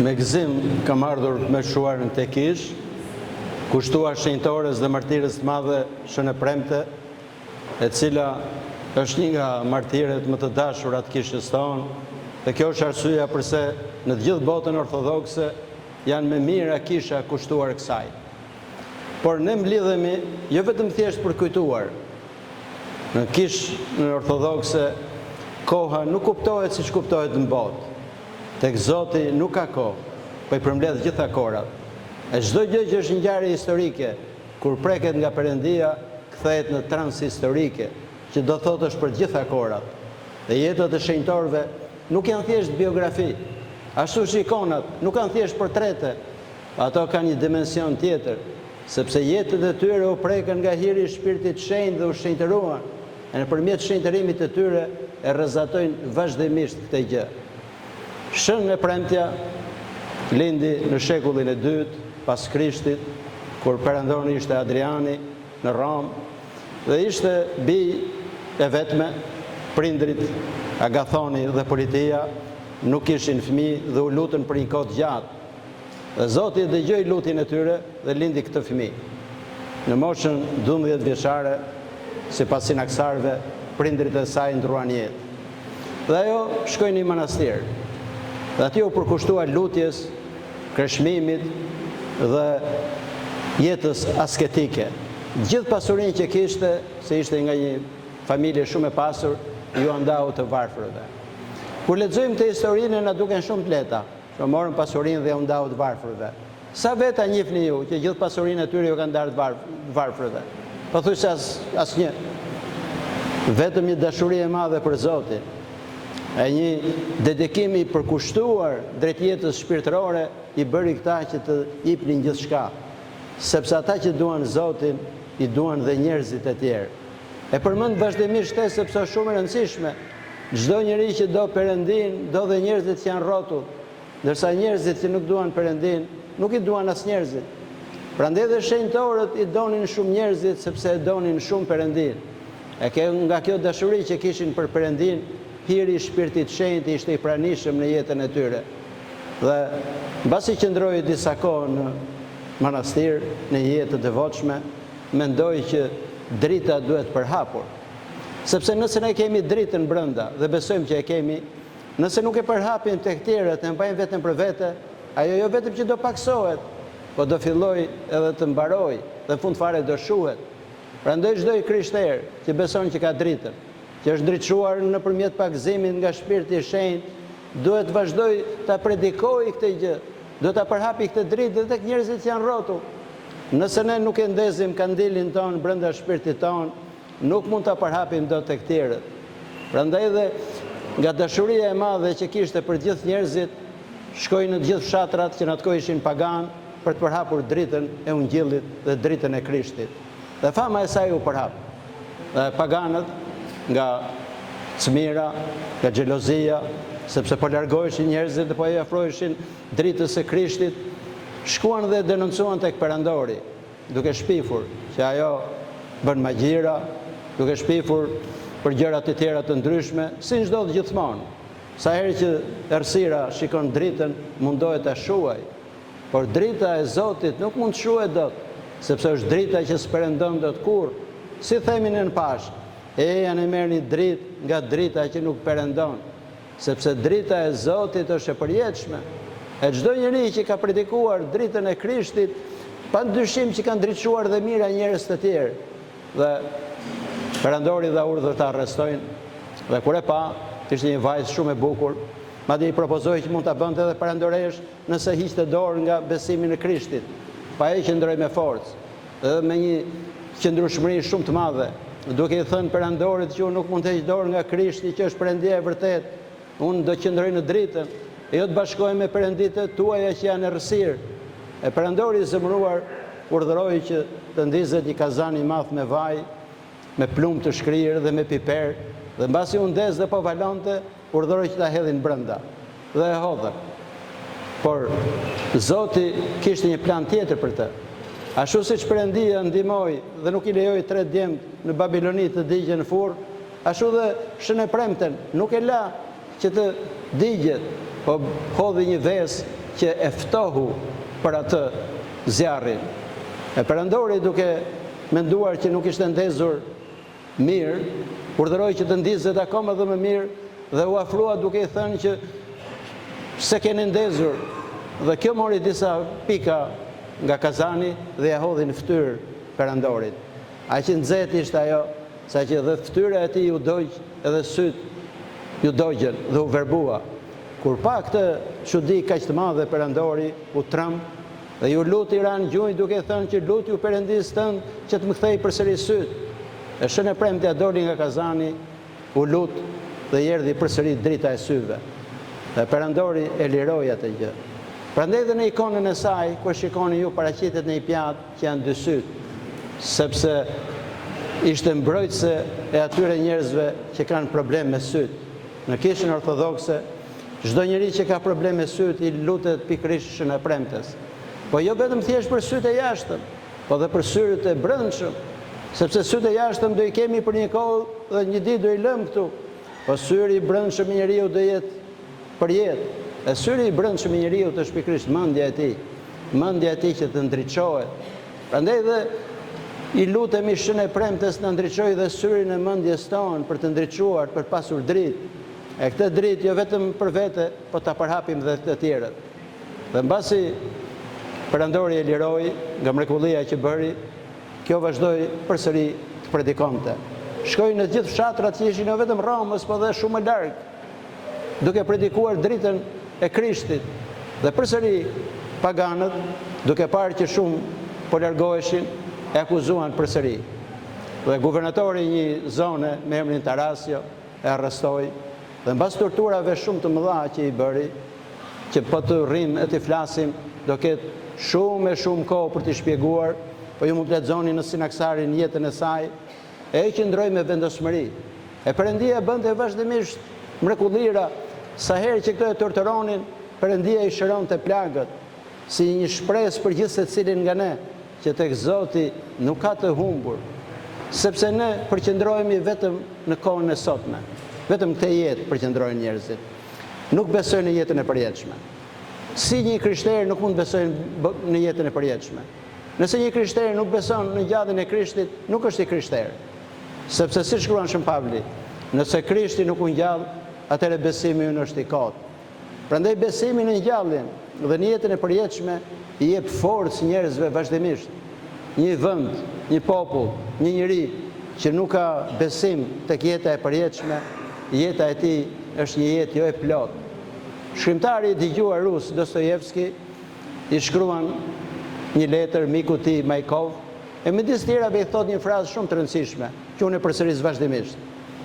Me gëzim kam ardhur me shuarën të kish, kushtuar shenjtores dhe martirës të madhe Shënë Premte, e cila është një nga martirët më të dashurat kishës tonë, dhe kjo është arsyeja përse në të gjithë botën ortodokse janë me mira kisha kushtuar kësaj. Por ne mblidhemi jo vetëm thjesht për kujtuar. Në kishë në ortodokse koha nuk kuptohet siç kuptohet në botë. Tek Zoti nuk ka kohë, po i përmbledh gjitha korat. E çdo gjë që është ngjarje historike, kur preket nga Perëndia, kthehet në transhistorike, që do thotë është për gjitha korat. Dhe jetët e shenjtorëve nuk janë thjesht biografi, ashtu si ikonat nuk janë thjesht portrete, ato kanë një dimension tjetër, sepse jetët e tyre u prekën nga hiri i Shpirtit Shenjtë dhe u shenjtëruan, e nëpërmjet shenjtërimit të tyre e rrezatojnë vazhdimisht këtë gjë. Shënë Premtja lindi në shekullin e dytë pas Krishtit, kur perandori ishte Adriani në Rom, dhe ishte bij e vetme, prindrit Agathoni dhe Politia nuk kishin fëmijë dhe u lutën për një kohë të gjatë. Dhe Zoti dëgjoi lutjen e tyre dhe lindi këtë fëmijë. Në moshën 12 vjeçare, sipas sinaksarëve, prindrit e saj ndruan jetë. Dhe ajo shkoi në një manastir. Dhe aty u përkushtua lutjes, kreshmimit dhe jetës asketike. Gjithë pasurinë që kishte, se ishte nga një familje shumë e pasur, ju andau të varfërve. Kur lexojmë të historinë, na duken shumë të lehta, që morën pasurinë dhe u ndau të varfërve. Sa veta njihni ju që gjithë pasurinë e tyre ju kanë ndarë të varfërve? Pothuajse asnjë. Vetëm një dashuri e madhe për Zotin, e një dedikim i përkushtuar drejt jetës shpirtërore i bëri këta që të jepnin gjithçka, sepse ata që duan Zotin i duan dhe njerëzit e tjerë. E përmend vazhdimisht sepse është shumë e rëndësishme. Çdo njeri që do Perëndin, do dhe njerëzit që janë rrotull, ndërsa njerëzit që nuk duan Perëndin, nuk i duan as njerëzit. Prandaj dhe shenjtorët i donin shumë njerëzit sepse e donin shumë Perëndin. Nga kjo dashuri që kishin për Perëndin, hiri i Shpirtit Shenjtë ishte i pranishëm në jetën e tyre. Dhe mbasi qëndroi disa kohë në manastir, në jetë të devotshme, mendoi që drita duhet përhapur. Sepse nëse ne kemi dritën brenda dhe besojmë që e kemi, nëse nuk e përhapim tek tjerët, ne mbajmë vetëm për vete, ajo jo vetëm që do paksohet, po do filloj edhe të mbaroj dhe në fund fare do shuhet. Prandaj çdo krishter që beson që ka dritën, që është ndriçuar nëpërmjet pagëzimit nga Shpirti i Shenjtë, duhet vazhdoj ta predikojë këtë gjë, duhet ta përhapi këtë dritë edhe tek njerëzit që janë rrotull. Nëse ne nuk e ndezim kandilin ton brenda shpirtit ton, nuk mund ta përhapim dot tek tjerët. Prandaj dhe nga dashuria e madhe që kishte për gjithë njerëzit, shkoi në të gjithë fshatrat që në atë kohë ishin pagan për të përhapur dritën e Ungjillit dhe dritën e Krishtit. Dhe fama e saj u përhap. Dhe paganët nga cmira, nga xhelozia, sepse po largoheshin njerëzit dhe po i afroheshin dritës së Krishtit, shkuan dhe denoncuan tek Perandori, duke shpifur që ajo bën magjira, duke shpifur për gjëra të tjera të ndryshme, si çdo gjithmonë. Sa herë që errësira shikon dritën, mundohet ta shuaj, por drita e Zotit nuk mund të shuhet dot, sepse është drita që s'perëndon dot kurrë. Si themin në Pashk, janë e merrni dritë nga drita që nuk perëndon, sepse drita e Zotit është e përjetshme. E çdo njeri që ka predikuar dritën e Krishtit, pa dyshim që kanë ndriçuar dhe mira njerëz të tjerë. Dhe Perandori dha urdhër ta arrestojnë, dhe kur e pa, ishte një vajzë shumë e bukur, madje i propozoi që mund ta bënte edhe perandoresh nëse hiqte dorë nga besimi në Krishtin. Pa ai qëndroi me forcë, dhe me një qëndrueshmëri shumë të madhe, duke i thënë Perandorit që unë nuk mund të heq dorë nga Krishti që është Perëndia e vërtet, unë do qëndroj në dritën, e jo të bashkohem me perënditë tuaja që janë errësirë. E Perandori i zemëruar urdhëroi që të ndizet një kazan i madh me vaj, me plumë të shkrirë dhe me piper, dhe mbasi u ndez dhe po valonte, urdhëroi që ta hedhin brenda. Dhe e hodhën. Por Zoti kishte një plan tjetër për të. Ashtu siç Perëndia ndihmoi dhe nuk i lejoi 3 djemt në Babiloni të digjen në furr, ashtu dhe Shënë Premten nuk e la që të digjet, po hodhi një ves që e ftohu për atë zjarrin. E Perëndori, duke menduar që nuk ishte ndezur mirë, urdhëroi që të ndizet akoma dhe më mirë dhe u afrua duke i thënë që se keni ndezur. Dhe kjo mori disa pika nga kazani dhe ja hodhi në fytyrë Perëndorit. Aq që nxehtë ishte ajo, saqë edhe fytyra e tij u dogj edhe syt ju dogjën dhe u verbua. Kur pa këtë çudi kaq të madhe, Perëndori u tremb dhe ju luti ran gjunjë duke thënë që lutju Perëndis tënd që të më kthej përsëri syt. E shën e premte doli nga kazani, u lut dhe i erdhi përsëri drita e syve. Dhe Perëndori e liroi atë gjë. Prandaj dhe në ikonën e saj, kur shikoni ju, paraqitet në një pjatë që janë dy syt, sepse ishte mbrojtëse e atyre njerëzve që kanë problem me syt. Në Kishën Ortodokse, çdo njeri që ka problem me syt i lutet pikërisht shën e premtes. Po jo vetëm thjesht për syt e jashtëm, po dhe për syrit e brendshëm, sepse syt e jashtëm do i kemi për një kohë dhe një ditë do i lëm këtu. Po syri i brendshëm i njeriu do jetë për jetë. E syri i brendshëm i njeriu është pikërisht mendja e tij. Mendja e tij që të ndriçohet. Prandaj dhe i lutemi shën e premtes na ndriçojë dhe syrin e mendjes tonë për të ndriçuar, për pasur dritë. E këtë dritë jo vetëm për vete, po ta përhapim dhe të tjerët. Dhe mbasi Perëndori e liroi nga mrekullia që bëri, kjo vazhdoi përsëri të predikonte. Shkoi në gjithë fshatrat që ishin jo vetëm Romës, po dhe shumë më larg, duke predikuar dritën e Krishtit. Dhe përsëri paganët, duke parë që shumë po largoheshin, e akuzuan përsëri. Dhe guvernatori i një zone me emrin Tarasio e arrestoi dhe mbas torturave shumë të mëdha që i bëri, që po të rrim e të flasim, do ketë shumë kohë për t'i shpjeguar, po ju mund të lexoni në Sinaksarin jetën e saj, e qëndroi me vendosmëri. E Perëndia bënte vazhdimisht mrekullira, sa herë që këto e torturonin, Perëndia i shëronte plagët, si një shpresë për gjithë secilin nga ne, që tek Zoti nuk ka të humbur, sepse ne përqendrohemi vetëm në kohën e sotme. Vetëm këtë jetë përqendrohen njerëzit. Nuk besojnë në jetën e përjetshme. Si një krishter nuk mund besojnë në jetën e përjetshme. Nëse një krishter nuk beson në ngjalljen e Krishtit, nuk është i krishter. Sepse si shkruan Shën Pavli, nëse Krishti nuk u ngjall, atëherë besimi ynë është i kotë. Prandaj besimi në ngjalljen dhe në jetën e përjetshme i jep forcë njerëzve vazhdimisht. Një vend, një popull, një njeri që nuk ka besim tek jeta e përjetshme, jeta e tij është një jetë jo e plotë. Shkrimtari i dëgjuar rus Dostojevski i shkruan një letër miku i tij Majkov, e midis tjerave i thot një frazë shumë të rëndësishme, që unë e përsëris vazhdimisht.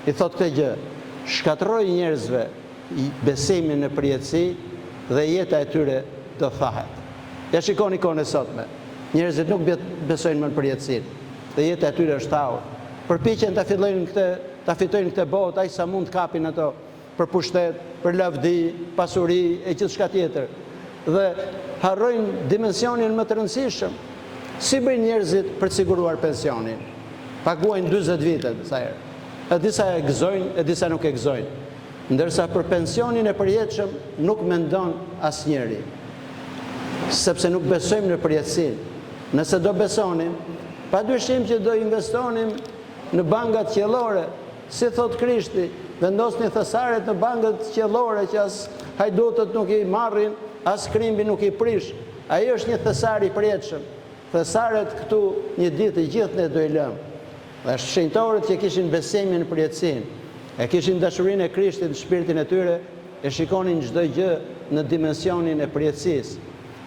I thot këtë gjë: shkatroj njerëzve besimin në përjetësi dhe jeta e tyre do thahet. Ja shikoni kohën e sotme. Njerëzit nuk besojnë më në përjetësinë dhe jeta e tyre është thaur. Përpiqen ta fitojnë këtë botë aq sa mund të kapin ato për pushtet, për lavdi, pasuri e gjithçka tjetër. Dhe harrojnë dimensionin më të rëndësishëm. Si bëjnë njerëzit për të siguruar pensionin? Paguajnë 40 vite disa herë. E disa e gëzojnë, e disa nuk e gëzojnë. Ndërsa për pensionin e përjetshëm nuk mendon asnjëri. Sepse nuk besojmë në përjetësinë. Nëse do besonim, padyshim që do investonim në bankat qiellore, si thot Krishti, vendosni thesaret në bankat qiellore që as hajdutët nuk i marrin, as krimbi nuk i prish. Ai është një thesar i përjetshëm. Thesaret këtu një ditë gjithë ne do i lëmë. Dhe shenjtorët që kishin besimin në përjetësinë, e kishin dashurinë e Krishtit në shpirtin e tyre, e shikonin çdo gjë në dimensionin e përjetësisë.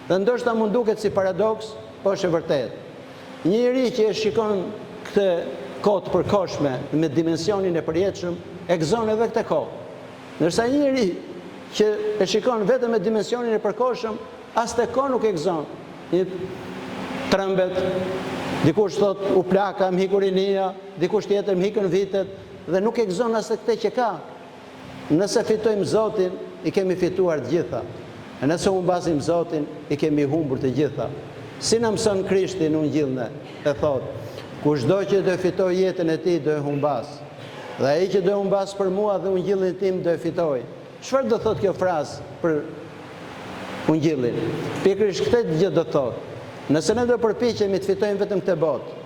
Dhe ndoshta mund duket si paradoks, po është e vërtetë. Një njeri që e shikon këtë kohë të përkohshme me dimensionin e përjetshëm, e gëzon edhe këtë kohë. Ndërsa një njeri që e shikon vetëm me dimensionin e përkohshëm, as të kohë nuk e gëzon. Një trembet, dikush thot u plaka, më hiku rinia, dikush tjetër më hikën vitet, dhe nuk e gëzon as këtë që ka. Nëse fitojmë Zotin, i kemi fituar të gjitha. E nëse humbasim Zotin, i kemi humbur të gjitha. Si na mëson Krishti në Ungjillin, e thot: kushdo që do fitoj jetën e tij do e humbas. Dhe ai që do humbas për mua dhe Ungjillin tim do e fitoj. Çfarë do thot kjo frazë për ungjillin. Pikërisht këtë gjë do thotë. Nëse ne do përpiqemi të fitojmë vetëm këtë botë,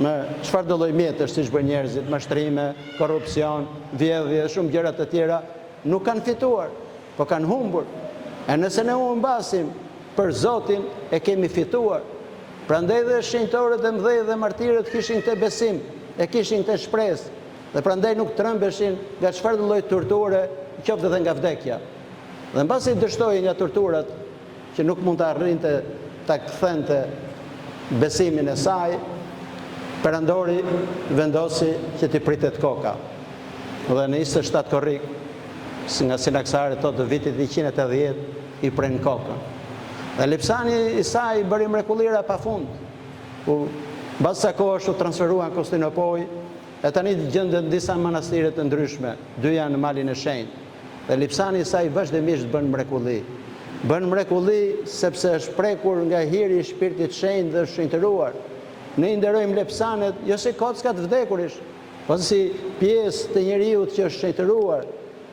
me çfarë do lloj mjetësh siç bën njerëzit, mashtrime, korrupsion, vjedhje, shumë gjëra të tjera, nuk kanë fituar, po kanë humbur. E nëse ne u humbasim për Zotin, e kemi fituar. Prandaj dhe shenjtorët e mëdhenj dhe martirët kishin këtë besim, e kishin këtë shpresë, dhe prandaj nuk trembeshin nga çfarë lloj torture, qoftë edhe nga vdekja. Dhe mbasi dështoi nga torturat që nuk mund të arrinte ta kthente besimin e saj, perandori vendosi që t'i pritet koka. Dhe në 27 korrik, nga sinaksari të vitit 180, i pren kokën. Dhe lipsani i saj bëri mrekullira pa fund. Mbas sa kohësh u transferua në Konstantinopol, e tani gjenden disa manastire të ndryshme, dy janë në Malin e Shenjtë. Dhe lipsani i saj vazhdimisht bën mrekulli. Bën mrekulli sepse është prekur nga hiri i Shpirtit Shenjtë dhe është shenjtëruar. Ne i nderojmë lepsanet jo si kockat vdekurish, po si pjesë të njeriut që është shenjtëruar,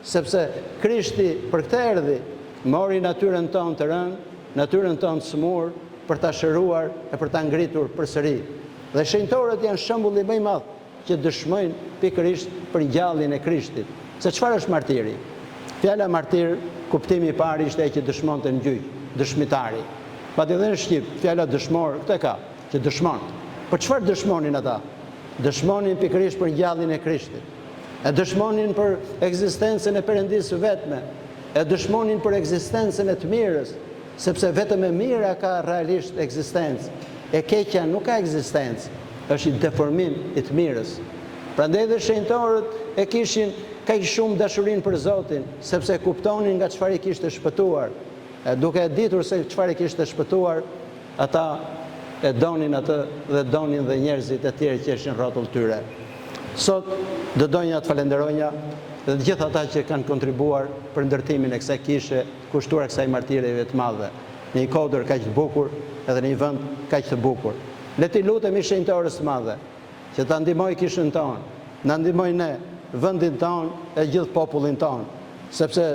sepse Krishti për këtë erdhi, mori natyrën tonë të rënë, natyrën tonë të smur, për ta shëruar e për ta ngritur përsëri. Dhe shenjtorët janë shembulli më i madh që dëshmojnë pikërisht për ngjalljen e Krishtit. Se çfarë është martiri? Fjala martir, kuptimi i parë ishte ai që dëshmonte në gjyq, dëshmitari. Madje edhe në shqip, fjala dëshmor, këtë ka, që dëshmon. Por çfarë dëshmonin ata? Dëshmonin pikërisht për ngjalljen e Krishtit. E dëshmonin për ekzistencën e Perëndisë vetme, e dëshmonin për ekzistencën e të mirës, sepse vetëm e mira ka realisht ekzistencë. E keqja nuk ka ekzistencë, është i deformim i të mirës. Prandaj dhe shenjtorët e kishin kaq shumë dashurinë për Zotin, sepse kuptonin nga çfarë i kishte shpëtuar. Duke e ditur se çfarë i kishte shpëtuar, ata e donin atë dhe donin dhe njerëzit e tjerë që ishin rrotull tyre. Sot do donja të falenderonja dhe të gjithë ata që kanë kontribuar për ndërtimin e kësaj kishe, kushtuar kësaj martireve të madhe, në një kodër kaq të bukur edhe në një vend kaq të bukur. Le t'i lutemi shenjtorës të madhe që ta ndihmoj kishën tonë, na ndihmoj ne, vendin tonë e gjithë popullin tonë, sepse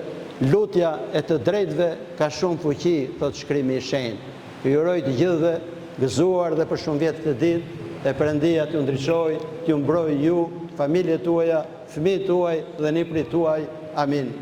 lutja e të drejtëve ka shumë fuqi, thot shkrimi i shenjtë. Ju uroj të gjithëve gëzuar dhe për shumë vjet të ditë, e Perëndia t'ju ndriçojë, t'ju mbrojë ju, familjet tuaja, fëmijët tuaj dhe niprit tuaj. Amin.